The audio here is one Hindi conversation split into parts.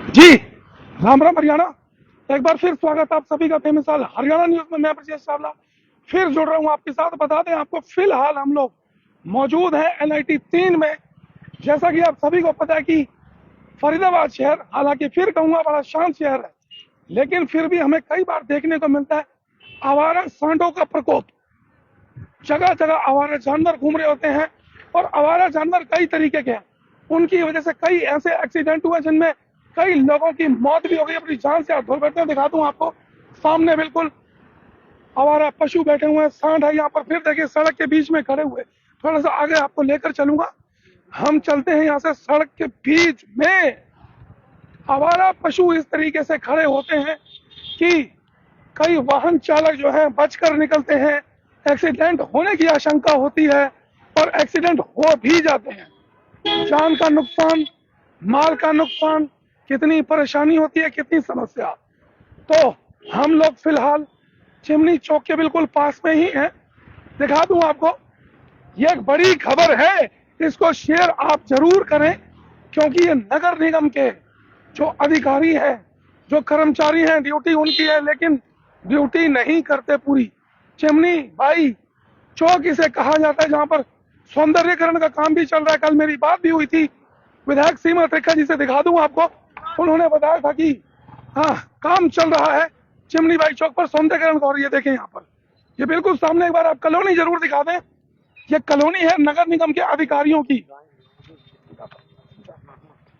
जी, राम राम हरियाणा। एक बार फिर स्वागत आप सभी का बेमिसाल हरियाणा न्यूज में। मैं ब्रजेश चावला फिर जुड़ रहा हूं आपके साथ। बता दें आपको, फिलहाल हम लोग मौजूद हैं NIT 3 में। जैसा कि आप सभी को पता है कि फरीदाबाद शहर, हालांकि फिर कहूंगा बड़ा शांत शहर है, लेकिन फिर भी हमें कई बार देखने को मिलता है आवारा सांडों का प्रकोप। जगह जगह आवारा जानवर घूम रहे होते हैं, और आवारा जानवर कई तरीके के हैं। उनकी वजह से कई ऐसे एक्सीडेंट हुए जिनमें कई लोगों की मौत भी हो गई। अपनी जान से हाथ धो बैठे। दिखा दूं आपको, सामने बिल्कुल आवारा पशु बैठे हुए हैं, सांड है यहाँ पर। फिर देखिए सड़क के बीच में खड़े हुए। थोड़ा सा आगे आपको लेकर चलूंगा। हम चलते हैं यहाँ से। सड़क के बीच में आवारा पशु इस तरीके से खड़े होते हैं कि कई वाहन चालक जो हैं बचकर निकलते हैं। एक्सीडेंट होने की आशंका होती है और एक्सीडेंट हो भी जाते हैं। जान का नुकसान, माल का नुकसान, कितनी परेशानी होती है, कितनी समस्या। तो हम लोग फिलहाल चिमनी चौक के बिल्कुल पास में ही हैं। दिखा दूं आपको, ये एक बड़ी खबर है, इसको शेयर आप जरूर करें, क्योंकि ये नगर निगम के जो अधिकारी हैं, जो कर्मचारी हैं, ड्यूटी उनकी है लेकिन ड्यूटी नहीं करते पूरी। चिमनी बाई चौक इसे कहा जाता है, जहां पर सौंदर्यीकरण का काम भी चल रहा है। कल मेरी बात भी हुई थी विधायक सीमा त्रिखा जी से। दिखा दूं आपको, उन्होंने बताया था कि हाँ, काम चल रहा है चिमनी बाई चौक पर सौंदर्यीकरण का। और ये देखें यहाँ पर, ये बिल्कुल सामने, एक बार आप कॉलोनी जरूर दिखा दें। ये कॉलोनी है नगर निगम के अधिकारियों की।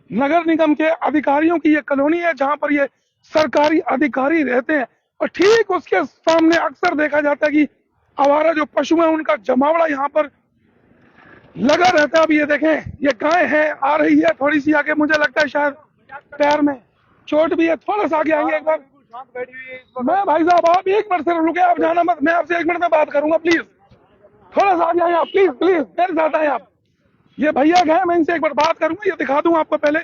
नगर निगम के अधिकारियों की ये कॉलोनी है, जहां पर ये सरकारी अधिकारी रहते हैं। और ठीक उसके सामने अक्सर देखा जाता है कि आवारा जो पशु है उनका जमावड़ा यहाँ पर लगा रहता है। अब ये देखें, ये गाय है, आ रही है थोड़ी सी आगे। मुझे लगता है शायद पैर में चोट भी है। थोड़ा सा आगे आएंगे एक बार। मैं भाई साहब, आप एक मिनट से रुके, आप जाना मत। मैं आपसे 1 मिनट में बात करूंगा, प्लीज। थोड़ा सा आगे आए आप, प्लीज प्लीज, मेरे साथ आए आप। ये भैया गए, मैं इनसे एक बार बात करूंगा। ये दिखा दूं आपको पहले,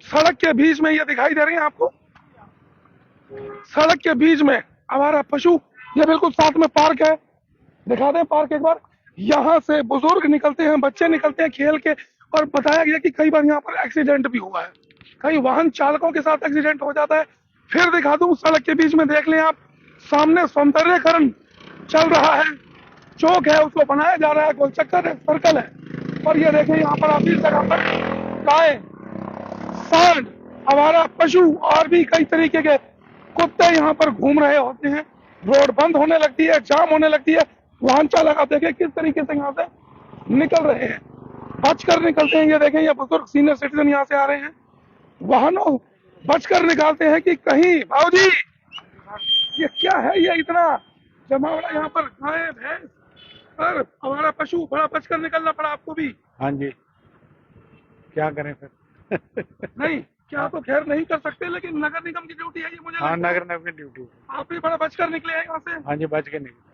सड़क के बीच में ये दिखाई दे रही है आपको। सड़क के बीच में आवारा पशु, ये बिल्कुल साथ में पार्क है। दिखा दें पार्क एक बार। यहाँ से बुजुर्ग निकलते हैं, बच्चे निकलते हैं खेल के। और बताया गया कि कई बार यहाँ पर एक्सीडेंट भी हुआ है, कई वाहन चालकों के साथ एक्सीडेंट हो जाता है। फिर दिखा दूं, सड़क के बीच में देख लें आप, सामने सौंदर्यीकरण चल रहा है। चौक है, उसको बनाया जा रहा है, गोल चक्कर है, सर्कल है। और ये देखें यहाँ पर आप इस जगह पर गाय, सांड, आवारा पशु और भी कई तरीके के कुत्ते यहाँ पर घूम रहे होते हैं। रोड बंद होने लगती है, जाम होने लगती है। वाहन चालक आप देखें किस तरीके से यहाँ से निकल रहे हैं, बचकर निकलते हैं। ये देखें, ये बुजुर्ग सीनियर सिटीजन यहाँ से आ रहे हैं, वाहनों बचकर निकालते हैं कि कहीं भाऊजी ये क्या है, ये इतना जमावड़ा यहाँ पर गाय भैंस और हमारा पशु। बड़ा बचकर निकलना पड़ा आपको भी। हाँ जी, क्या करें फिर। नहीं, क्या तो खैर नहीं कर सकते, लेकिन नगर निगम की ड्यूटी है ये, मुझे हाँ, लगता है। नगर निगम की ड्यूटी। आप भी बड़ा बचकर निकले हैं यहाँ से। हाँ जी, बच के निकले।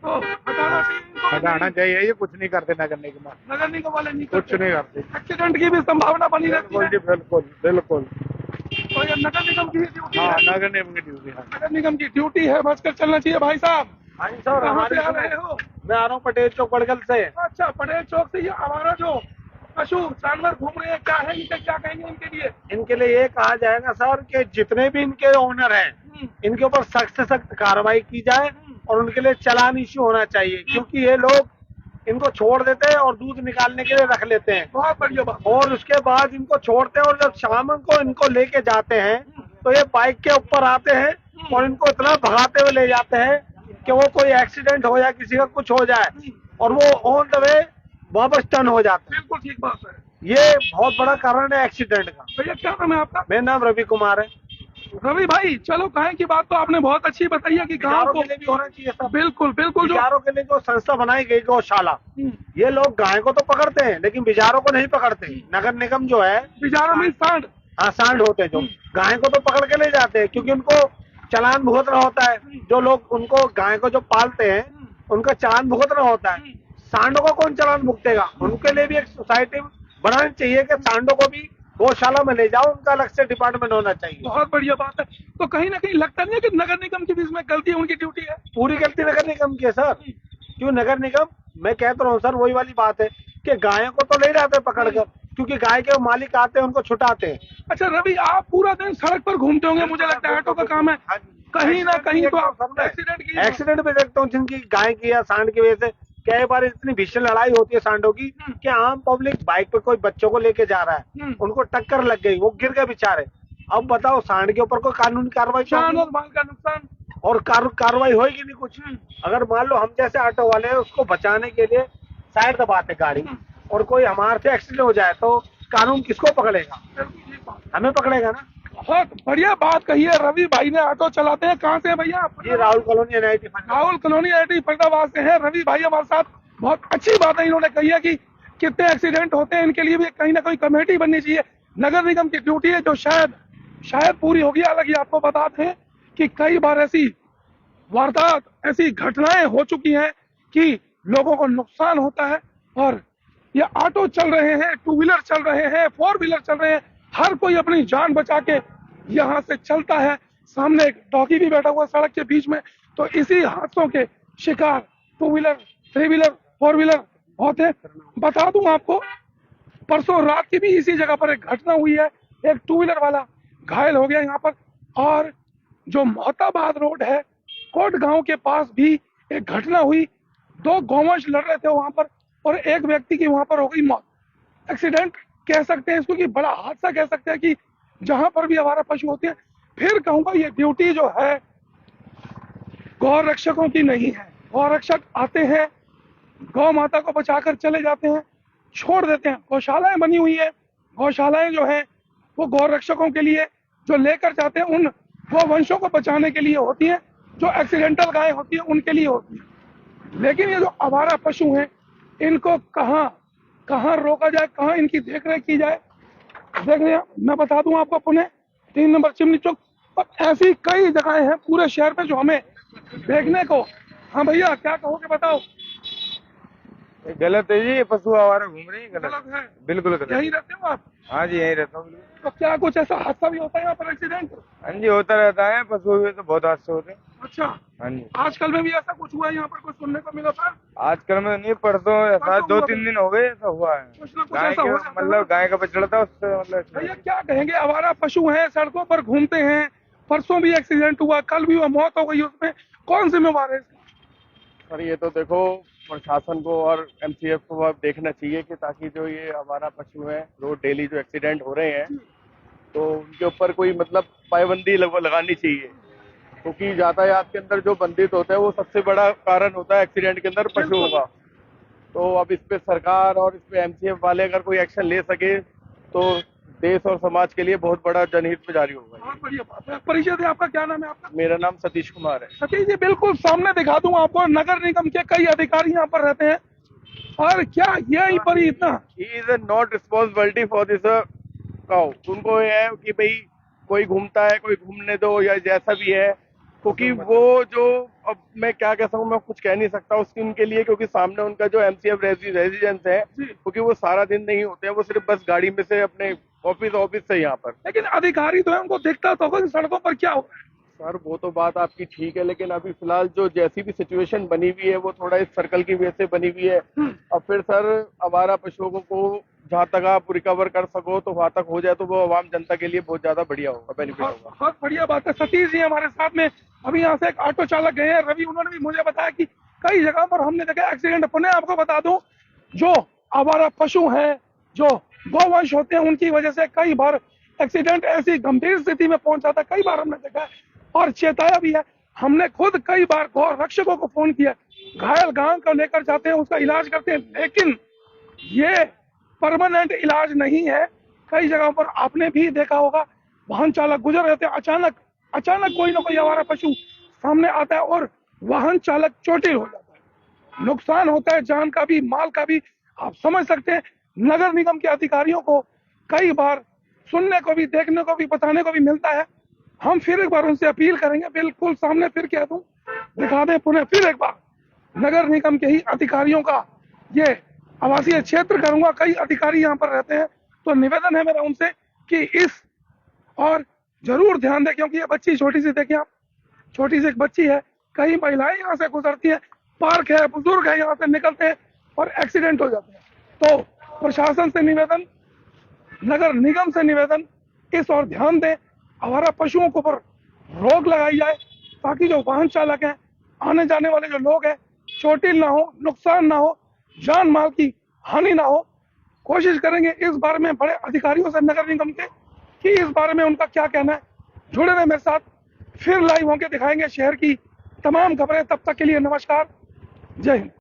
तो हटाना चाहिए इनको। हटाना चाहिए, ये कुछ नहीं करते नगर निगम। नगर निगम वाले नहीं कुछ करते। नहीं करते। एक्सीडेंट की भी संभावना बनी रहती बिल्कुल है। जी, बिल्कुल बिल्कुल। तो ये नगर निगम की ड्यूटी हाँ, है। नगर निगम की ड्यूटी है। नगर निगम की ड्यूटी है, बचकर चलना चाहिए। भाई साहब, हाँ जी सर, कहाँ हमारे से आ रहे हो? मैं आ रहा हूँ पटेल चौक बड़गल से। अच्छा, पटेल चौक से। ये हमारा जो पशु जानवर घूम रहे हैं, क्या है इनके, क्या कहेंगे इनके लिए? इनके लिए ये कहा जाएगा सर कि जितने भी इनके ओनर हैं, इनके ऊपर सख्त से सख्त कार्रवाई की जाए और उनके लिए चालान इश्यू होना चाहिए, क्योंकि ये लोग इनको छोड़ देते हैं और दूध निकालने के लिए रख लेते हैं। बहुत बढ़िया बात। और उसके बाद इनको छोड़ते हैं, और जब शाम को इनको लेके जाते हैं तो ये बाइक के ऊपर आते हैं और इनको इतना भगाते हुए ले जाते हैं कि वो कोई एक्सीडेंट हो या किसी का कुछ हो जाए और वो ऑन द वे वापस टर्न हो जाते हैं। बिल्कुल ठीक बात है। ये बहुत बड़ा कारण है एक्सीडेंट का। भैया क्या नाम है आपका? मेरा नाम रवि कुमार है। रवि भाई, चलो गाय की बात तो आपने बहुत अच्छी बताई है कि गांव बिचारों को के लिए भी होना चाहिए सब। बिल्कुल बिल्कुल। जो बिचारों के लिए जो संस्था बनाई गई गौशाला, ये लोग गाय को तो पकड़ते हैं लेकिन बिचारों को नहीं पकड़ते। नगर निगम जो है, बिचारों में सांड, हाँ सांड होते हैं जो गाय को तो पकड़ के ले जाते हैं, क्योंकि उनको चालान भुगतना होता है। जो लोग उनको गाय को जो पालते हैं उनका चालान भुगतना होता है। सांडों को कौन चालान भुगतेगा? उनके लिए भी एक सोसाइटी बनानी चाहिए कि सांडों को भी गौशाला में ले जाओ, उनका अलग से डिपार्टमेंट होना चाहिए। बहुत बढ़िया बात है। तो कहीं ना कहीं लगता नहीं है कि नगर निगम की भी इसमें गलती है, उनकी ड्यूटी है? पूरी गलती नगर निगम की है सर। क्यों नगर निगम, मैं कहता रहा हूँ सर, वही वाली बात है कि गायों को तो ले जाते हैं पकड़ कर, क्योंकि गाय के मालिक आते हैं उनको छुटाते हैं। अच्छा रवि, आप पूरा दिन सड़क पर घूमते होंगे, मुझे लगता है ऑटो का काम है, कहीं ना कहीं तो आप एक्सीडेंट की एक्सीडेंट भी देखता हूँ जिनकी गाय की या सांड की वजह से कई बार इतनी भीषण लड़ाई होती है सांडों की कि आम पब्लिक बाइक पे कोई बच्चों को लेके जा रहा है, उनको टक्कर लग गई, वो गिर गए बेचारे। अब बताओ सांड के ऊपर कोई कानूनी कार्रवाई जान और माल का नुकसान। और कार्रवाई होगी नहीं कुछ। अगर मान लो हम जैसे ऑटो वाले हैं उसको बचाने के लिए साइड दबाते गाड़ी और कोई हमारे से एक्सीडेंट हो जाए तो कानून किसको पकड़ेगा? हमें पकड़ेगा ना। बहुत बढ़िया बात कही है रवि भाई ने। ऑटो चलाते हैं, कहाँ से है भैया? जी Rahul colony NIT Rahul colony NIT Faridabad से है रवि भाई हमारे साथ। बहुत अच्छी बात है इन्होंने कही है कि कितने एक्सीडेंट होते हैं, इनके लिए भी कहीं ना कहीं कमेटी बननी चाहिए। नगर निगम की ड्यूटी है जो शायद पूरी होगी। हालांकि आपको बताते हैं कि कई बार ऐसी वारदात, ऐसी घटनाएं हो चुकी हैं कि लोगों को नुकसान होता है। और ये ऑटो चल रहे हैं, 2 व्हीलर चल रहे हैं, 4 व्हीलर चल रहे हैं, हर कोई अपनी जान बचा के यहाँ से चलता है। सामने एक डॉगी भी बैठा हुआ सड़क के बीच में। तो इसी हादसों के शिकार 2 व्हीलर, 3 व्हीलर, 4 व्हीलर होते हैं। बता दूं आपको, परसों रात की भी इसी जगह पर एक घटना हुई है। एक 2 व्हीलर वाला घायल हो गया यहाँ पर। और जो मोहताबाद रोड है, कोट गांव के पास भी एक घटना हुई। 2 गौवंश लड़ रहे थे वहां पर और एक व्यक्ति की वहां पर हो गई मौत। एक्सीडेंट कह सकते हैं इसको कि बड़ा हादसा कह सकते हैं कि जहां पर भी आवारा पशु होते हैं। फिर कहूंगा ये ड्यूटी जो है गौ रक्षकों की नहीं है। गौ रक्षक आते हैं, गौ माता को बचाकर चले जाते हैं, छोड़ देते हैं। गौशालाएं बनी हुई है, गौशालाएं जो है वो गौ रक्षकों के लिए जो लेकर जाते हैं उन गौ वंशों को बचाने के लिए होती है। जो एक्सीडेंटल गाय होती है उनके लिए होती है। लेकिन ये जो आवारा पशु हैं इनको कहाँ रोका जाए, कहाँ इनकी देखरेख की जाए। देख रहे हैं, मैं बता दूं आपको, पुणे 3 नंबर चिमनी चौक और ऐसी कई जगहें हैं पूरे शहर में जो हमें देखने को। हाँ भैया क्या कहोगे बताओ? गलत है जी, ये पशु आवारा घूम रही है, गलत है। बिल्कुल गलत। यहीं रहते हो आप? हाँ जी यहीं रहता हूँ। तो क्या कुछ ऐसा हादसा भी होता है यहाँ पर, एक्सीडेंट? हाँ जी होता रहता है, पशुओं में तो बहुत हादसे होते हैं। अच्छा, हाँ जी आजकल में भी ऐसा कुछ हुआ है यहाँ पर, कुछ सुनने को मिला था? आजकल में नहीं, परसों ऐसा 2-3 दिन हो गए ऐसा हुआ है। कुछ ना कुछ गाय ऐसा के हो जाता है। मतलब गाय का बछड़ा था उससे मतलब। भैया क्या कहेंगे, आवारा पशु हैं, सड़कों पर घूमते हैं, परसों भी एक्सीडेंट हुआ, कल भी हुआ, मौत हो गई, उसमें कौन जिम्मेवार है? सर ये तो देखो प्रशासन को और MCF को अब देखना चाहिए कि ताकि जो ये आवारा पशु हैं रोज डेली जो एक्सीडेंट हो रहे हैं तो उनके ऊपर कोई मतलब पाबंदी लगानी चाहिए, क्योंकि यातायात के अंदर जो बंदित होता है वो सबसे बड़ा कारण होता है एक्सीडेंट के अंदर पशुओं का। तो अब इस पे सरकार और इस पे MCF वाले अगर कोई एक्शन ले सके तो देश और समाज के लिए बहुत बड़ा जनहित में जारी होगा। बहुत बढ़िया बात है। परिचय दें, आपका क्या नाम है? आपका? मेरा नाम सतीश कुमार है। सतीश जी, बिल्कुल सामने दिखा दूं आपको, नगर निगम के कई अधिकारी यहाँ पर रहते हैं। और क्या यहीं पर ही इतना he is not responsibility for this cow. उनको ये है कि भाई कोई घूमता है, कोई घूमने दो या जैसा भी है, क्योंकि वो जो अब मैं क्या कह सकूं, मैं कुछ कह नहीं सकता उसकी उनके लिए, क्योंकि सामने उनका जो MCF रेजिडेंस है, क्योंकि वो सारा दिन नहीं होते हैं, वो सिर्फ बस गाड़ी में से अपने ऑफिस से यहाँ पर। लेकिन अधिकारी तो है, उनको दिखता तो होगा कि सड़कों पर क्या हो रहा है। सर वो तो बात आपकी ठीक है, लेकिन अभी फिलहाल जो जैसी भी सिचुएशन बनी हुई है वो थोड़ा इस सर्कल की वजह से बनी हुई है। अब फिर सर आवारा पशुओं को जहाँ तक आप रिकवर कर सको तो वहां तक हो जाए तो वो आवाम जनता के लिए बहुत ज्यादा बढ़िया होगा, बेनिफिट होगा। बहुत बढ़िया बात है। सतीश जी हमारे साथ में अभी यहाँ से एक ऑटो चालक गए हैं, रवि, उन्होंने भी मुझे बताया कि कई जगह पर हमने देखा एक्सीडेंट। पुणे आपको बता दूं, जो आवारा पशु हैं, जो गौवंश होते हैं, उनकी वजह से कई बार एक्सीडेंट ऐसी गंभीर स्थिति में पहुंच जाता है। कई बार हमने देखा है और चेताया भी है। हमने खुद कई बार गौ रक्षकों को फोन किया, घायल गांव को लेकर जाते हैं, उसका इलाज करते हैं, लेकिन ये परमानेंट इलाज नहीं है। कई जगहों पर आपने भी देखा होगा, वाहन चालक गुजर रहे थे, अचानक कोई ना कोई आवारा पशु सामने आता है और वाहन चालक चोटिल हो जाता है, नुकसान होता है, जान का भी, माल का भी। आप समझ सकते हैं, नगर निगम के अधिकारियों को कई बार सुनने को भी, देखने को भी, बताने को भी मिलता है। हम फिर एक बार उनसे अपील करेंगे, बिल्कुल सामने फिर कह दूं, दिखा दें पुणे फिर एक बार नगर निगम के ही अधिकारियों का ये आवासीय क्षेत्र करूंगा, कई अधिकारी यहाँ पर रहते हैं, तो निवेदन है मेरा उनसे कि इस और जरूर ध्यान दें, क्योंकि ये बच्ची छोटी सी, देखिए आप, छोटी सी एक बच्ची है, कई महिलाएं यहाँ से गुजरती हैं, पार्क है, बुजुर्ग है, यहाँ से निकलते हैं और एक्सीडेंट हो जाते हैं। तो प्रशासन से निवेदन, नगर निगम से निवेदन इस और ध्यान दें, आवारा पशुओं के ऊपर रोक लगाई जाए ताकि जो वाहन चालक हैं, आने जाने वाले जो लोग हैं, चोटिल ना हो, नुकसान ना हो, जान माल की हानि ना हो। कोशिश करेंगे इस बारे में बड़े अधिकारियों से नगर निगम के कि इस बारे में उनका क्या कहना है। जुड़े रहे मेरे साथ, फिर लाइव होकर दिखाएंगे शहर की तमाम खबरें। तब तक के लिए नमस्कार, जय हिंद।